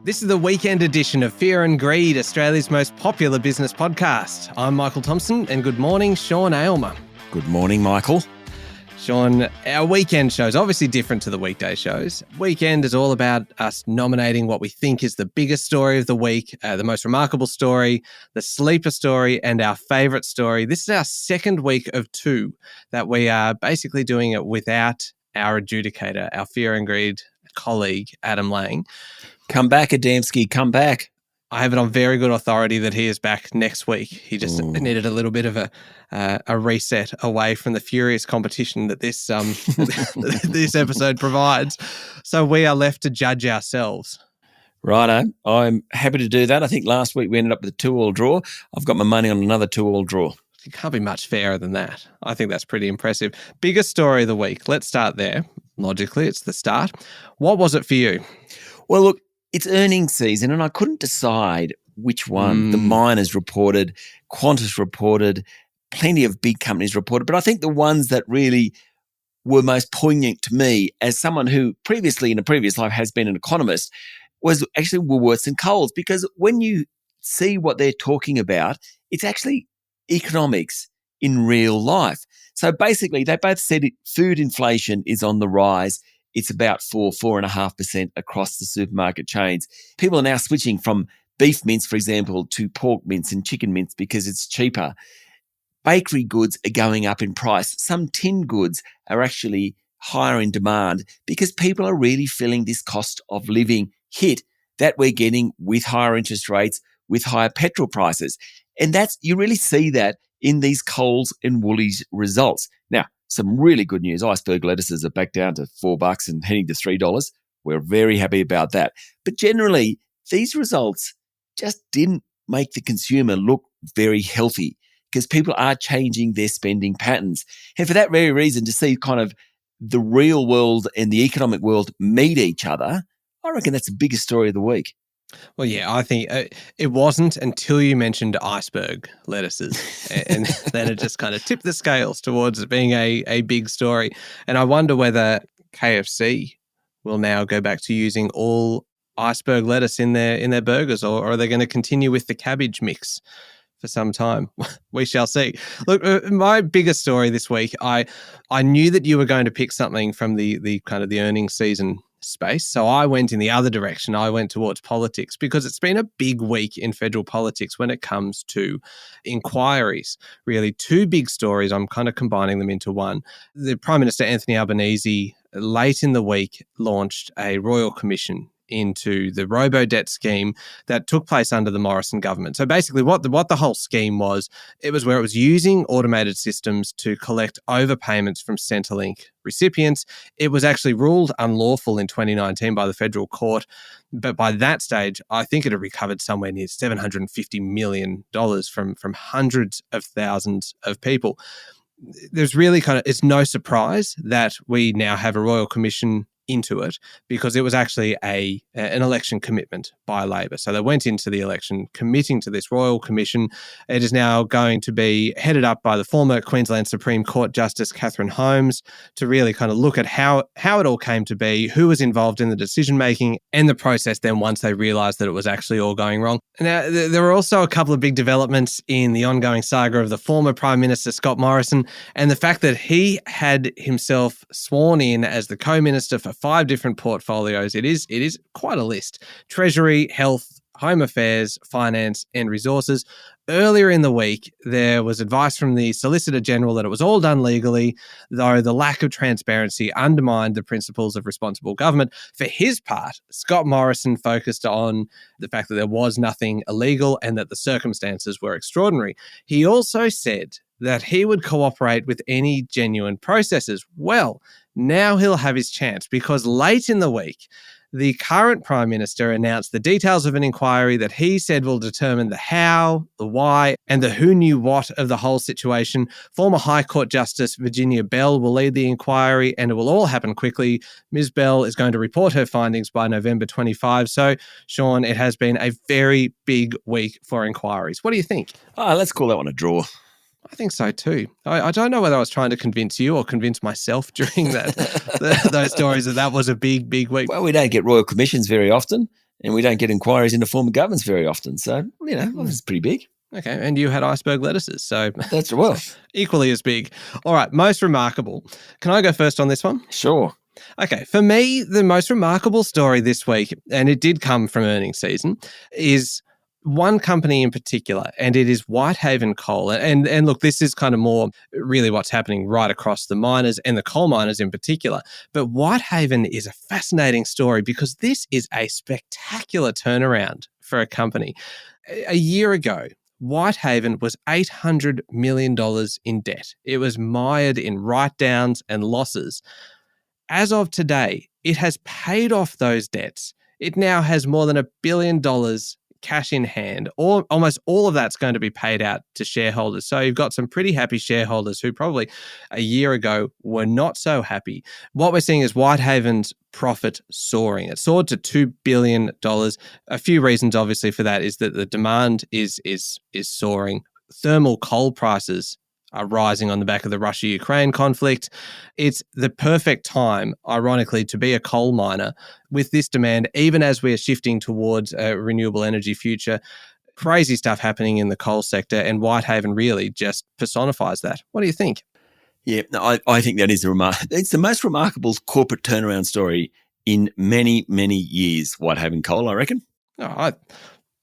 This is the weekend edition of Fear and Greed, Australia's most popular business podcast. I'm Michael Thompson, and good morning, Sean Aylmer. Good morning, Michael. Sean, our weekend show's obviously different to the weekday shows. Weekend is all about us nominating what we think is the biggest story of the week, the most remarkable story, the sleeper story, and our favourite story. This is our second week of two that we are basically doing it without our adjudicator, our Fear and Greed colleague, Adam Lang. Come back, Adamski, come back. I have it on very good authority that he is back next week. He just needed a little bit of a reset away from the furious competition that this this episode provides. So we are left to judge ourselves. Righto, I'm happy to do that. I think last week we ended up with a 2-2 draw. I've got my money on another 2-2 draw. It can't be much fairer than that. I think that's pretty impressive. Biggest story of the week. Let's start there. Logically, it's the start. What was it for you? Well, look, it's earnings season and I couldn't decide which one. The miners reported, Qantas reported, plenty of big companies reported, but I think the ones that really were most poignant to me as someone who previously in a previous life has been an economist was actually Woolworths and Coles, because when you see what they're talking about, it's actually economics in real life. So basically they both said food inflation is on the rise. It's about 4.5% across the supermarket chains. People are now switching from beef mince, for example, to pork mince and chicken mince because it's cheaper. Bakery goods are going up in price. Some tin goods are actually higher in demand because people are really feeling this cost of living hit that we're getting with higher interest rates, with higher petrol prices. And you really see that in these Coles and Woolies results. Now, some really good news. Iceberg lettuces are back down to $4 and heading to $3. We're very happy about that. But generally, these results just didn't make the consumer look very healthy because people are changing their spending patterns. And for that very reason, to see kind of the real world and the economic world meet each other, I reckon that's the biggest story of the week. Well, yeah, I think it wasn't until you mentioned iceberg lettuces and then it just kind of tipped the scales towards it being a big story. And I wonder whether KFC will now go back to using all iceberg lettuce in their burgers, or are they going to continue with the cabbage mix for some time? We shall see. Look, my biggest story this week, I knew that you were going to pick something from the kind of the earnings season space. So I went in the other direction. I went towards politics because it's been a big week in federal politics when it comes to inquiries. Really, two big stories. I'm kind of combining them into one. The Prime Minister, Anthony Albanese, late in the week launched a royal commission into the robo-debt scheme that took place under the Morrison government. So basically what the whole scheme was, it was where it was using automated systems to collect overpayments from Centrelink recipients. It was actually ruled unlawful in 2019 by the federal court. But by that stage, I think it had recovered somewhere near $750 million from hundreds of thousands of people. There's really it's no surprise that we now have a royal commission into it because it was actually an election commitment by Labor. So they went into the election committing to this Royal Commission. It is now going to be headed up by the former Queensland Supreme Court Justice Catherine Holmes to really kind of look at how it all came to be, who was involved in the decision-making and the process then once they realised that it was actually all going wrong. Now, there were also a couple of big developments in the ongoing saga of the former Prime Minister Scott Morrison and the fact that he had himself sworn in as the co-minister for 5 different portfolios. It is quite a list. Treasury, Health, Home Affairs, Finance and Resources. Earlier in the week, there was advice from the Solicitor General that it was all done legally, though the lack of transparency undermined the principles of responsible government. For his part, Scott Morrison focused on the fact that there was nothing illegal and that the circumstances were extraordinary. He also said that he would cooperate with any genuine processes. Well, now he'll have his chance because late in the week, the current Prime Minister announced the details of an inquiry that he said will determine the how, the why, and the who knew what of the whole situation. Former High Court Justice Virginia Bell will lead the inquiry and it will all happen quickly. Ms. Bell is going to report her findings by November 25. So, Sean, it has been a very big week for inquiries. What do you think? Let's call that one a draw. I think so too. I don't know whether I was trying to convince you or convince myself during those stories that was a big, big week. Well, we don't get royal commissions very often. And we don't get inquiries into former governments very often. So, it's pretty big. Okay, and you had iceberg lettuces, so that's well equally as big. All right, most remarkable. Can I go first on this one? Sure. Okay, for me, the most remarkable story this week, and it did come from earnings season, is one company in particular, and it is Whitehaven Coal. And look, this is kind of more really what's happening right across the miners and the coal miners in particular. But Whitehaven is a fascinating story because this is a spectacular turnaround for a company. A year ago, Whitehaven was $800 million in debt. It was mired in write-downs and losses. As of today, it has paid off those debts. It now has more than $1 billion cash in hand, or almost all of that's going to be paid out to shareholders. So you've got some pretty happy shareholders who probably a year ago were not so happy. What we're seeing is Whitehaven's profit soaring. It soared to $2 billion. A few reasons, obviously, for that is that the demand is soaring. Thermal coal prices are rising on the back of the Russia-Ukraine conflict. It's the perfect time, ironically, to be a coal miner with this demand, even as we're shifting towards a renewable energy future. Crazy stuff happening in the coal sector, and Whitehaven really just personifies that. What do you think? Yeah, no, I think that is it's the most remarkable corporate turnaround story in many, many years, Whitehaven Coal, I reckon.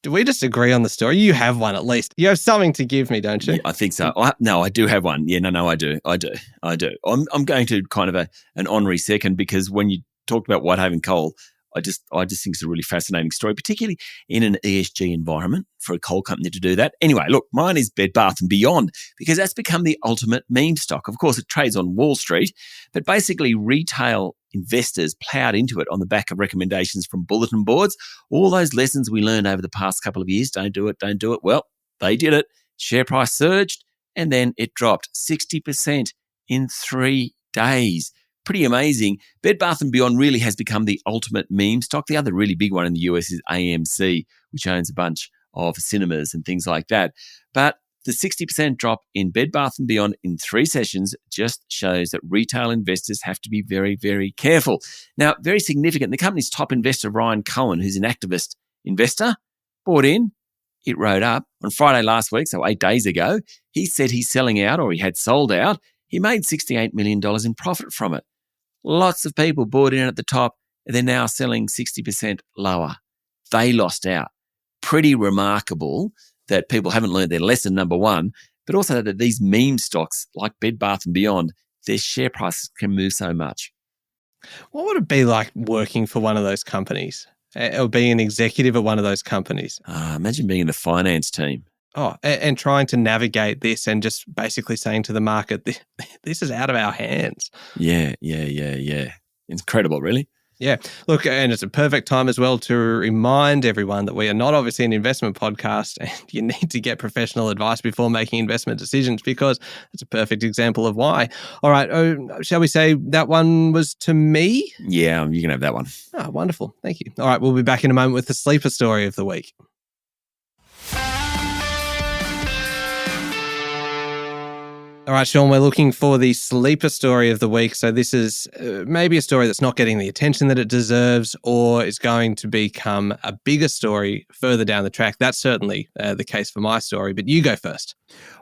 Do we just agree on the story? You have one at least. You have something to give me, don't you? Yeah, I think so. I do have one. Yeah, no, I do. I'm going to kind of an honorary second because when you talked about Whitehaven Coal, I just think it's a really fascinating story, particularly in an ESG environment for a coal company to do that. Anyway, look, mine is Bed Bath & Beyond because that's become the ultimate meme stock. Of course, it trades on Wall Street, but basically retail investors plowed into it on the back of recommendations from bulletin boards. All those lessons we learned over the past couple of years, don't do it. Well, they did it. Share price surged and then it dropped 60% in 3 days. Pretty amazing. Bed Bath & Beyond really has become the ultimate meme stock. The other really big one in the US is AMC, which owns a bunch of cinemas and things like that. But the 60% drop in Bed Bath & Beyond in 3 sessions just shows that retail investors have to be very, very careful. Now, very significant, the company's top investor, Ryan Cohen, who's an activist investor, bought in. It rode up. On Friday last week, so 8 days ago, he said he's selling out or he had sold out. He made $68 million in profit from it. Lots of people bought in at the top and they're now selling 60% lower. They lost out. Pretty remarkable that people haven't learned their lesson, number one, but also that these meme stocks like Bed Bath & Beyond, their share prices can move so much. What would it be like working for one of those companies or being an executive at one of those companies? Imagine being in the finance team. And trying to navigate this and just basically saying to the market, this is out of our hands. Yeah. Incredible, really. Yeah. Look, and it's a perfect time as well to remind everyone that we are not obviously an investment podcast and you need to get professional advice before making investment decisions because it's a perfect example of why. All right. Shall we say that one was to me? Yeah, you can have that one. Oh, wonderful. Thank you. All right. We'll be back in a moment with the sleeper story of the week. All right, Sean, we're looking for the sleeper story of the week. So this is maybe a story that's not getting the attention that it deserves or is going to become a bigger story further down the track. That's certainly the case for my story, but you go first.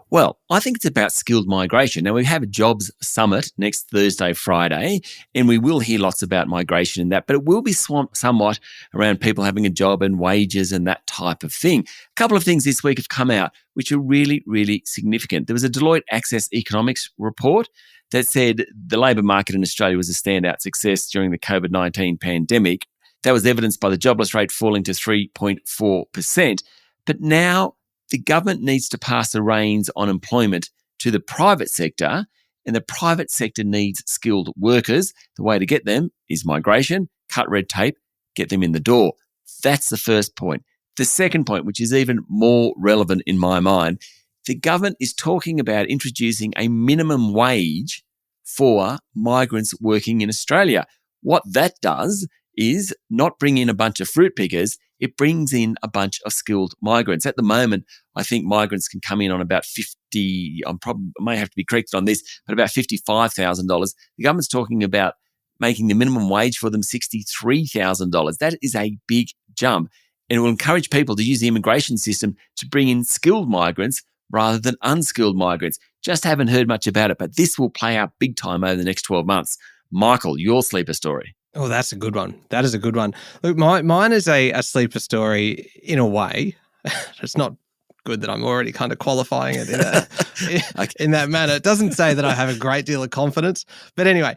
Well, I think it's about skilled migration. Now, we have a jobs summit next Thursday, Friday, and we will hear lots about migration in that, but it will be somewhat around people having a job and wages and that type of thing. A couple of things this week have come out which are really, really significant. There was a Deloitte Access Economics report that said the labour market in Australia was a standout success during the COVID-19 pandemic. That was evidenced by the jobless rate falling to 3.4%. But now the government needs to pass the reins on employment to the private sector, and the private sector needs skilled workers. The way to get them is migration, cut red tape, get them in the door. That's the first point. The second point, which is even more relevant in my mind, the government is talking about introducing a minimum wage for migrants working in Australia. What that does is not bring in a bunch of fruit pickers, it brings in a bunch of skilled migrants. At the moment, I think migrants can come in on about I may have to be corrected on this, but about $55,000. The government's talking about making the minimum wage for them $63,000. That is a big jump, and it will encourage people to use the immigration system to bring in skilled migrants rather than unskilled migrants. Just haven't heard much about it, but this will play out big time over the next 12 months. Michael, your sleeper story. Oh, that's a good one. That is a good one. Look, mine is a sleeper story in a way. It's not good that I'm already kind of qualifying it in that manner. It doesn't say that I have a great deal of confidence. But anyway,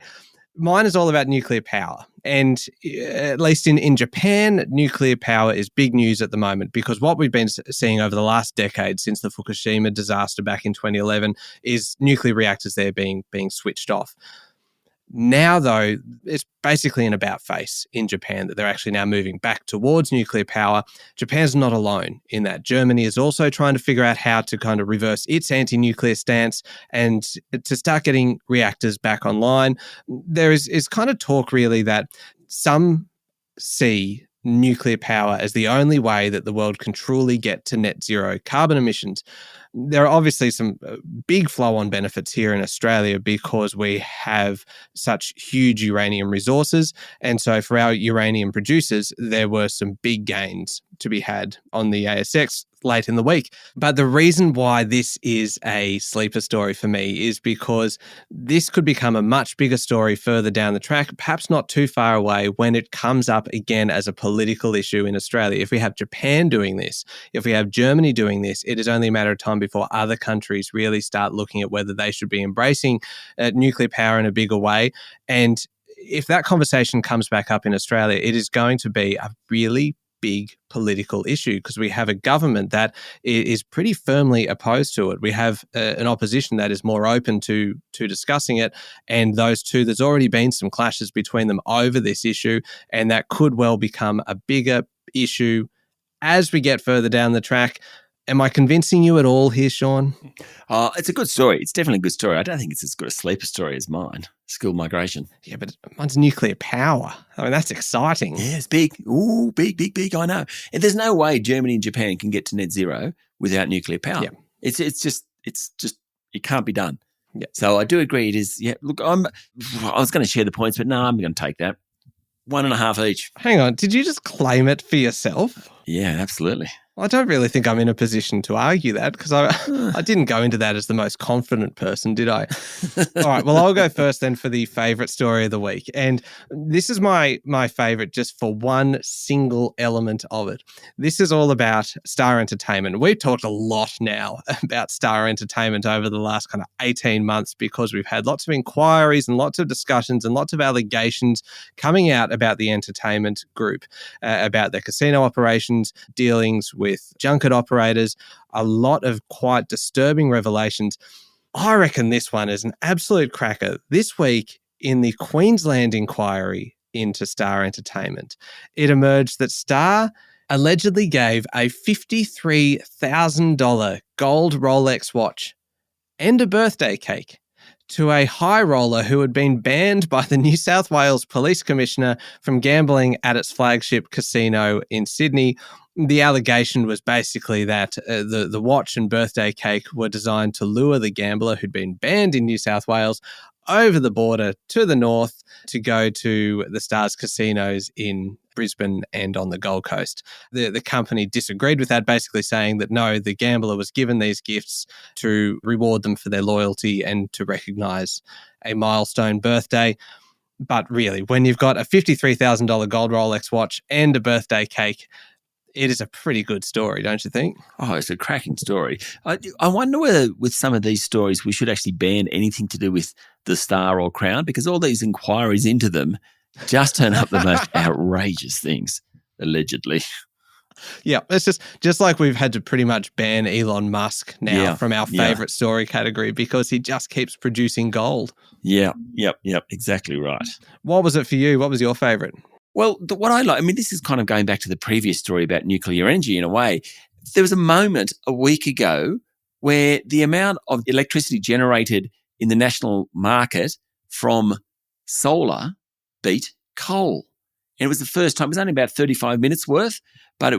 mine is all about nuclear power. And at least in Japan, nuclear power is big news at the moment, because what we've been seeing over the last decade since the Fukushima disaster back in 2011 is nuclear reactors there being switched off. Now, though, it's basically an about face in Japan that they're actually now moving back towards nuclear power. Japan's not alone in that. Germany is also trying to figure out how to kind of reverse its anti-nuclear stance and to start getting reactors back online. There is kind of talk really that some see nuclear power as the only way that the world can truly get to net zero carbon emissions. There are obviously some big flow-on benefits here in Australia because we have such huge uranium resources. And so for our uranium producers, there were some big gains to be had on the ASX late in the week. But the reason why this is a sleeper story for me is because this could become a much bigger story further down the track, perhaps not too far away, when it comes up again as a political issue in Australia. If we have Japan doing this, if we have Germany doing this, it is only a matter of time before other countries really start looking at whether they should be embracing nuclear power in a bigger way. And if that conversation comes back up in Australia, it is going to be a really big political issue because we have a government that is pretty firmly opposed to it. We have an opposition that is more open to discussing it, and those two, there's already been some clashes between them over this issue, and that could well become a bigger issue as we get further down the track. Am I convincing you at all here, Sean? It's a good story. It's definitely a good story. I don't think it's as good a sleeper story as mine, skilled migration. Yeah, but mine's nuclear power. I mean, that's exciting. Yeah, it's big. Ooh, big, I know. And there's no way Germany and Japan can get to net zero without nuclear power. Yeah. It's just, it can't be done. Yeah. So I do agree it is. Yeah, look, I was going to share the points, but no, I'm going to take that. 1.5 each. Hang on, did you just claim it for yourself? Yeah, absolutely. I don't really think I'm in a position to argue that because I didn't go into that as the most confident person, did I? All right, well, I'll go first then for the favourite story of the week. And this is my favourite just for one single element of it. This is all about Star Entertainment. We've talked a lot now about Star Entertainment over the last kind of 18 months because we've had lots of inquiries and lots of discussions and lots of allegations coming out about the entertainment group, about their casino operations, dealings with junket operators, a lot of quite disturbing revelations. I reckon this one is an absolute cracker. This week in the Queensland inquiry into Star Entertainment, it emerged that Star allegedly gave a $53,000 gold Rolex watch and a birthday cake to a high roller who had been banned by the New South Wales Police Commissioner from gambling at its flagship casino in Sydney. The allegation was basically that the watch and birthday cake were designed to lure the gambler who'd been banned in New South Wales over the border to the north to go to the Stars casinos in Brisbane and on the Gold Coast. The company disagreed with that, basically saying that no, the gambler was given these gifts to reward them for their loyalty and to recognise a milestone birthday. But really, when you've got a $53,000 gold Rolex watch and a birthday cake, it is a pretty good story, don't you think? Oh, it's a cracking story. I wonder whether with some of these stories we should actually ban anything to do with the Star or Crown, because all these inquiries into them just turn up the most outrageous things, allegedly. Yeah, it's just like we've had to pretty much ban Elon Musk now from our favourite story category because he just keeps producing gold. Yeah, yep, exactly right. What was it for you? What was your favourite? Well, what I like, I mean, this is kind of going back to the previous story about nuclear energy in a way. There was a moment a week ago where the amount of electricity generated in the national market from solar beat coal. And it was the first time, it was only about 35 minutes worth, but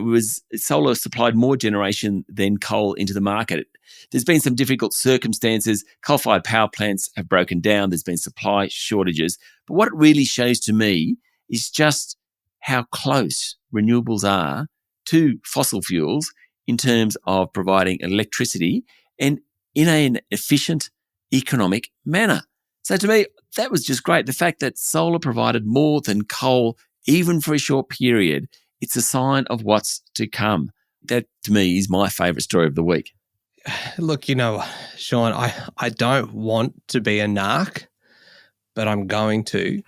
solar supplied more generation than coal into the market. There's been some difficult circumstances. Coal-fired power plants have broken down. There's been supply shortages. But what it really shows to me is just how close renewables are to fossil fuels in terms of providing electricity and in an efficient, economic manner. So to me, that was just great. The fact that solar provided more than coal, even for a short period, it's a sign of what's to come. That, to me, is my favourite story of the week. Look, Sean, I don't want to be a narc, but I'm going to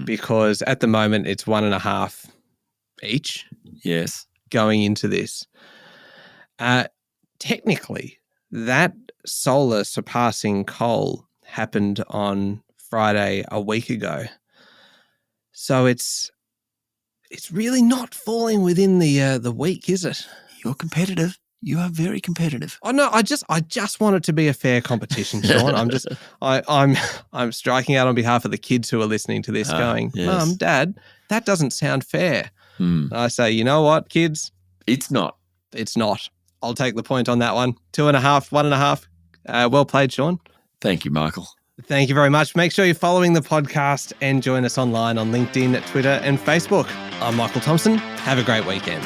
because at the moment it's 1.5 each. Yes. Going into this. Technically, that solar surpassing coal happened on Friday a week ago. So it's really not falling within the week, is it? You're competitive. You are very competitive. Oh no, I just want it to be a fair competition, Sean. I'm striking out on behalf of the kids who are listening to this, going, yes. Mum, Dad, that doesn't sound fair. I say, you know what, kids? It's not. It's not. I'll take the point on that one. 2.5, 1.5. Well played, Sean. Thank you, Michael. Thank you very much. Make sure you're following the podcast and join us online on LinkedIn, Twitter, and Facebook. I'm Michael Thompson. Have a great weekend.